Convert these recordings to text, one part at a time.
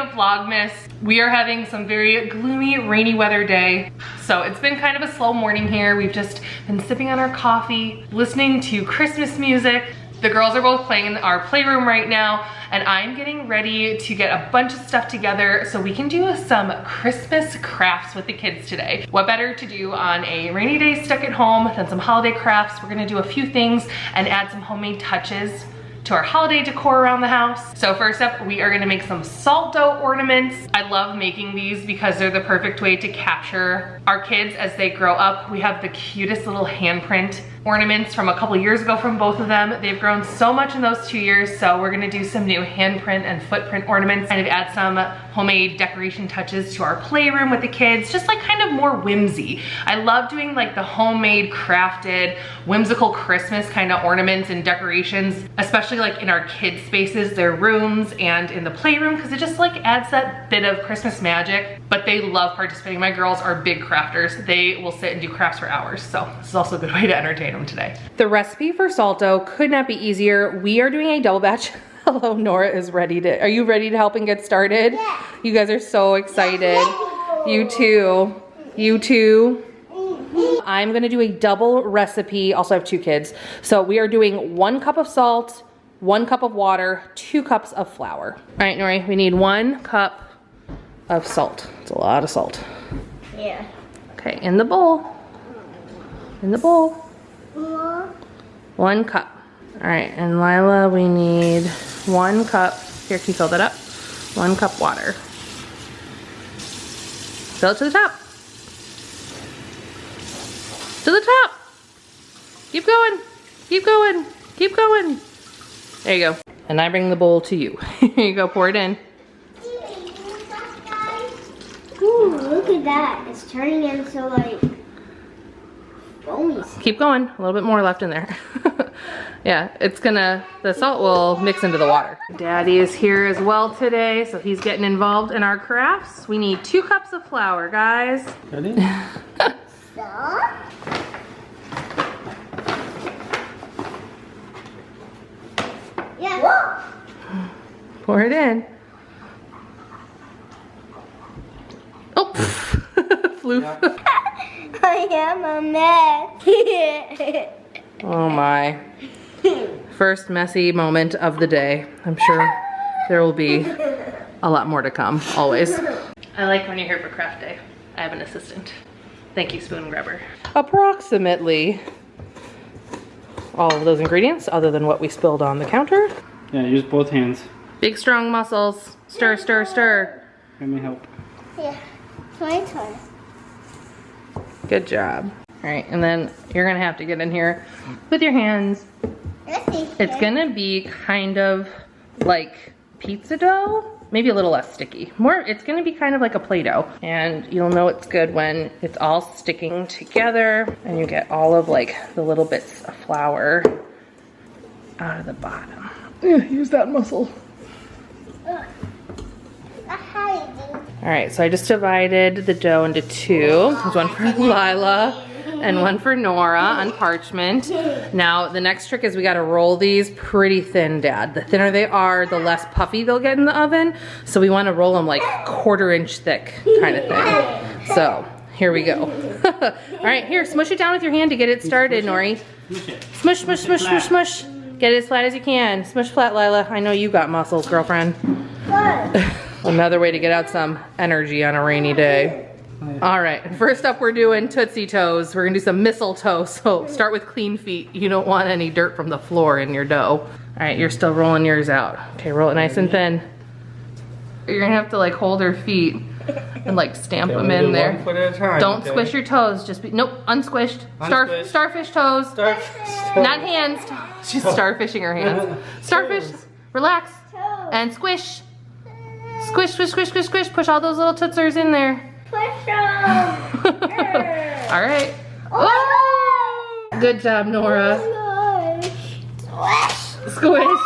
of Vlogmas. We are having some very gloomy, rainy weather day. So it's been kind of a slow morning here. We've just been sipping on our coffee, listening to Christmas music. The girls are both playing in our playroom right now, and I'm getting ready to get a bunch of stuff together so we can do some Christmas crafts with the kids today. What better to do on a rainy day stuck at home than some holiday crafts? We're gonna do a few things and add some homemade touches to our holiday decor around the house. So first up, we are gonna make some salt dough ornaments. I love making these because they're the perfect way to capture our kids as they grow up. We have the cutest little handprint ornaments from a couple years ago from both of them. They've grown so much in those 2 years, so we're gonna do some new handprint and footprint ornaments, kind of add some homemade decoration touches to our playroom with the kids, just like kind of more whimsy. I love doing like the homemade, crafted, whimsical Christmas kind of ornaments and decorations, especially like in our kids' spaces, their rooms, and in the playroom, because it just like adds that bit of Christmas magic. But they love participating. My girls are big crafters. They will sit and do crafts for hours, so this is also a good way to entertain them today. The recipe for salt dough could not be easier. We are doing a double batch. Hello, Nora is ready to, are you ready to help and get started? Yeah. You guys are so excited. Yeah. You too. You too. I'm gonna do a double recipe. Also have 2 kids. So we are doing 1 cup of salt, 1 cup of water, 2 cups of flour. All right, Nori, we need 1 cup of salt. It's a lot of salt. Yeah. Okay, in the bowl. In the bowl. 1 cup. All right, and Lila, we need 1 cup. Here, can you fill that up? 1 cup water. Fill it to the top. To the top. Keep going. Keep going. Keep going. There you go. And I bring the bowl to you. Here you go, pour it in. Ooh, look at that. It's turning into like foamy. Keep going. A little bit more left in there. Yeah, it's gonna, the salt will mix into the water. Daddy is here as well today, so he's getting involved in our crafts. We need 2 cups of flour, guys. Ready? So? Yeah. Whoa. Pour it in. Oh, floof. Yeah. I am a mess. Oh my. First messy moment of the day. I'm sure there will be a lot more to come, always. I like when you're here for craft day. I have an assistant. Thank you, spoon grabber. Approximately all of those ingredients, other than what we spilled on the counter. Yeah, use both hands. Big strong muscles. Stir, stir, stir. Let me help. Yeah, my turn. Good job. All right, and then you're gonna have to get in here with your hands. It's gonna be kind of like pizza dough, maybe a little less sticky. It's gonna be kind of like a Play-Doh. And you'll know it's good when it's all sticking together and you get all of like the little bits of flour out of the bottom. Yeah, use that muscle. All right, so I just divided the dough into 2. There's 1 for Lila and 1 for Nora on parchment. Now, the next trick is we gotta roll these pretty thin, Dad. The thinner they are, the less puffy they'll get in the oven. So we wanna roll them like 1/4 inch thick kind of thing. So, here we go. All right, here, smush it down with your hand to get it started, Nori. Smush, smush, smush, smush, smush. Get it as flat as you can. Smush flat, Lila. I know you got muscles, girlfriend. Another way to get out some energy on a rainy day. All right, first up we're doing Tootsie Toes. We're gonna do some mistletoe, so start with clean feet. You don't want any dirt from the floor in your dough. All right, you're still rolling yours out. Okay, roll it nice and thin. You're gonna have to like hold her feet and like stamp them in there. 1 foot at a time. Don't squish your toes, just be, nope, unsquished. Starfish toes. Not hands, she's starfishing her hands. Starfish, relax, and squish. Squish, squish, squish, squish, squish. Push all those little tootsers in there. Push them. All right. Oh! Good job, Nora. Squish.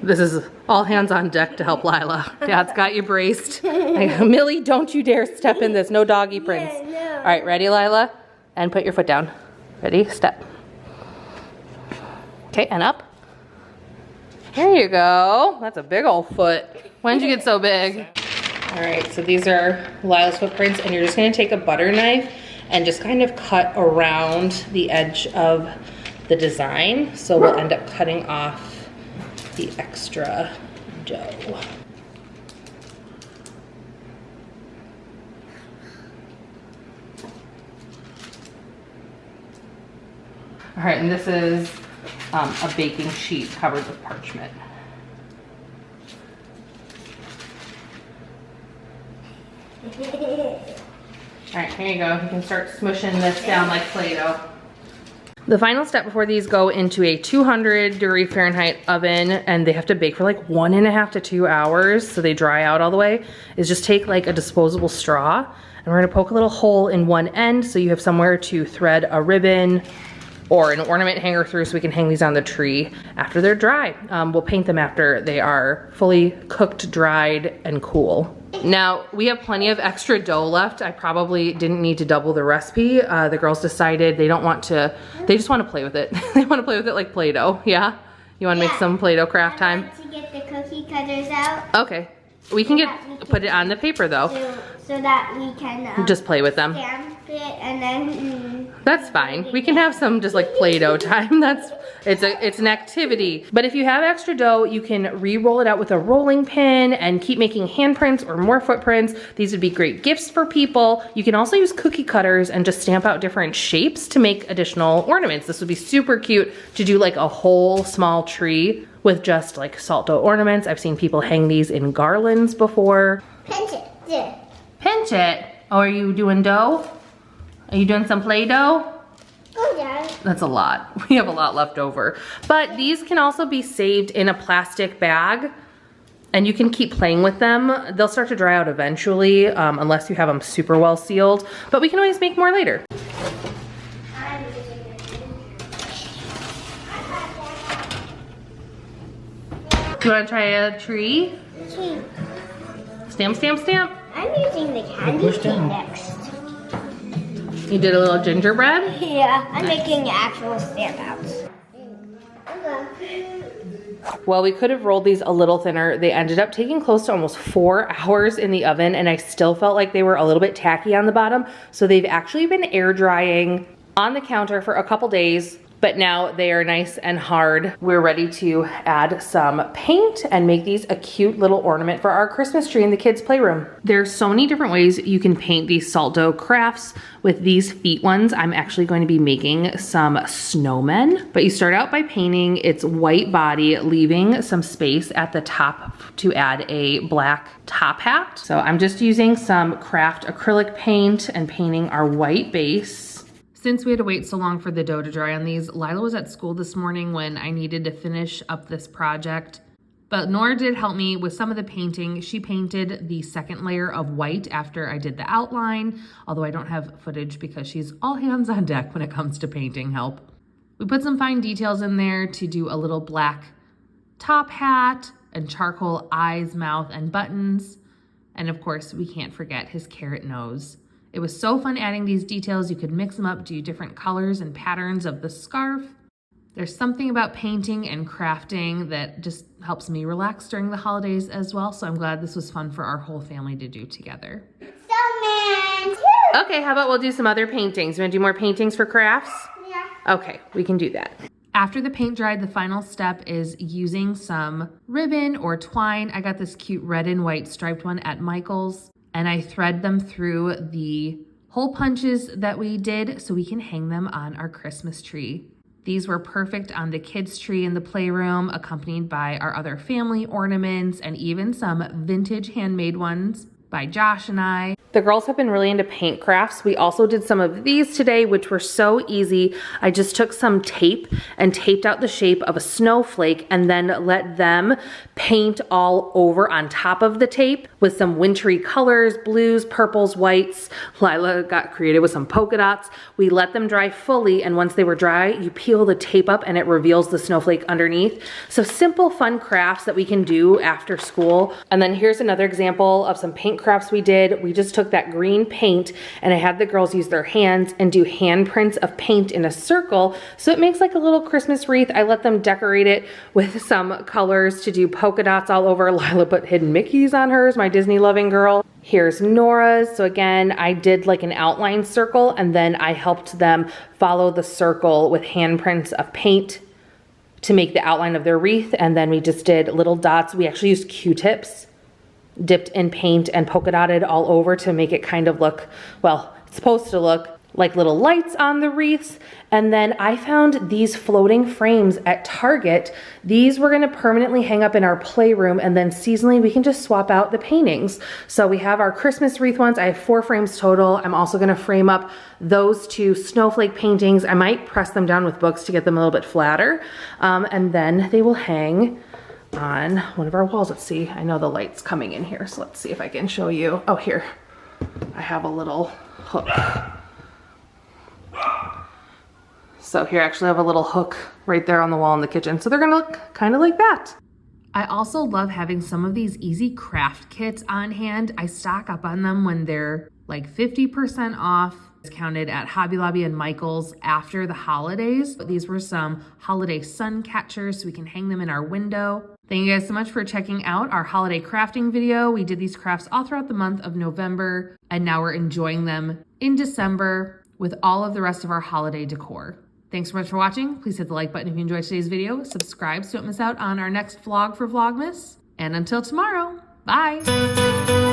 This is all hands on deck to help Lila. Dad's got you braced. Millie, don't you dare step in this. No doggy prints. Yeah, no. All right, ready, Lila? And put your foot down. Ready? Step. Okay, and up. There you go. That's a big old foot. When did you get so big? All right, so these are Lila's footprints, and you're just gonna take a butter knife and just kind of cut around the edge of the design. So we'll end up cutting off the extra dough. All right, and this is a baking sheet covered with parchment. All right, here you go. You can start smushing this down like Play-Doh. The final step before these go into a 200-degree Fahrenheit oven, and they have to bake for like 1.5 to 2 hours so they dry out all the way, is just take like a disposable straw, and we're gonna poke a little hole in one end so you have somewhere to thread a ribbon or an ornament hanger through so we can hang these on the tree after they're dry. We'll paint them after they are fully cooked, dried, and cool. Now, we have plenty of extra dough left. I probably didn't need to double the recipe. The girls decided they don't want to, they just want to play with it. They want to play with it like Play-Doh, yeah? You want to make some Play-Doh craft time? I want to get the cookie cutters out. Okay. We can put it on the paper though. So that we can just play with them. Stamp it and then that's fine. We can have some just like Play-Doh time. It's an activity. But if you have extra dough, you can re-roll it out with a rolling pin and keep making handprints or more footprints. These would be great gifts for people. You can also use cookie cutters and just stamp out different shapes to make additional ornaments. This would be super cute to do like a whole small tree with just like salt dough ornaments. I've seen people hang these in garlands before. pinch it. Yeah. Pinch it? Oh, are you doing dough? Are you doing some Play-Doh? Oh, yeah. That's a lot. We have a lot left over. But these can also be saved in a plastic bag, and you can keep playing with them. They'll start to dry out eventually, unless you have them super well sealed, but we can always make more later. Do you want to try a tree? Tree. Stamp, stamp, stamp. I'm using the candy cane next. You did a little gingerbread? Yeah, I'm making actual stamp outs. Well, we could have rolled these a little thinner. They ended up taking close to almost 4 hours in the oven, and I still felt like they were a little bit tacky on the bottom. So they've actually been air drying on the counter for a couple days, but now they are nice and hard. We're ready to add some paint and make these a cute little ornament for our Christmas tree in the kids' playroom. There's so many different ways you can paint these salt dough crafts. With these feet ones, I'm actually going to be making some snowmen, but you start out by painting its white body, leaving some space at the top to add a black top hat. So I'm just using some craft acrylic paint and painting our white base. Since we had to wait so long for the dough to dry on these, Lila was at school this morning when I needed to finish up this project. But Nora did help me with some of the painting. She painted the second layer of white after I did the outline, although I don't have footage because she's all hands on deck when it comes to painting help. We put some fine details in there to do a little black top hat and charcoal eyes, mouth, and buttons. And of course, we can't forget his carrot nose. It was so fun adding these details. You could mix them up, do different colors and patterns of the scarf. There's something about painting and crafting that just helps me relax during the holidays as well. So I'm glad this was fun for our whole family to do together. Snowman! Okay, how about we'll do some other paintings? You wanna do more paintings for crafts? Yeah. Okay, we can do that. After the paint dried, the final step is using some ribbon or twine. I got this cute red and white striped one at Michael's, and I thread them through the hole punches that we did so we can hang them on our Christmas tree. These were perfect on the kids' tree in the playroom, accompanied by our other family ornaments and even some vintage handmade ones by Josh and I. The girls have been really into paint crafts. We also did some of these today, which were so easy. I just took some tape and taped out the shape of a snowflake and then let them paint all over on top of the tape with some wintry colors, blues, purples, whites. Lila got creative with some polka dots. We let them dry fully, and once they were dry, you peel the tape up and it reveals the snowflake underneath. So simple, fun crafts that we can do after school. And then here's another example of some paint paint crafts we did, we just took that green paint and I had the girls use their hands and do handprints of paint in a circle. So it makes like a little Christmas wreath. I let them decorate it with some colors to do polka dots all over. Lila put hidden Mickeys on hers, my Disney loving girl. Here's Nora's. So again, I did like an outline circle and then I helped them follow the circle with handprints of paint to make the outline of their wreath. And then we just did little dots. We actually used Q-tips dipped in paint and polka dotted all over to make it kind of look, well, it's supposed to look like little lights on the wreaths. And then I found these floating frames at Target. These we're gonna permanently hang up in our playroom, and then seasonally we can just swap out the paintings. So we have our Christmas wreath ones. I have 4 frames total. I'm also gonna frame up those 2 snowflake paintings. I might press them down with books to get them a little bit flatter. And then they will hang on one of our walls. Let's see, I know the light's coming in here, so let's see if I can show you. Oh, here, I have a little hook. So here I actually have a little hook right there on the wall in the kitchen. So they're gonna look kind of like that. I also love having some of these easy craft kits on hand. I stock up on them when they're like 50% off. Discounted at Hobby Lobby and Michael's after the holidays. But these were some holiday sun catchers so we can hang them in our window. Thank you guys so much for checking out our holiday crafting video. We did these crafts all throughout the month of November, and now we're enjoying them in December with all of the rest of our holiday decor. Thanks so much for watching. Please hit the like button if you enjoyed today's video. Subscribe so you don't miss out on our next vlog for Vlogmas. And until tomorrow, bye.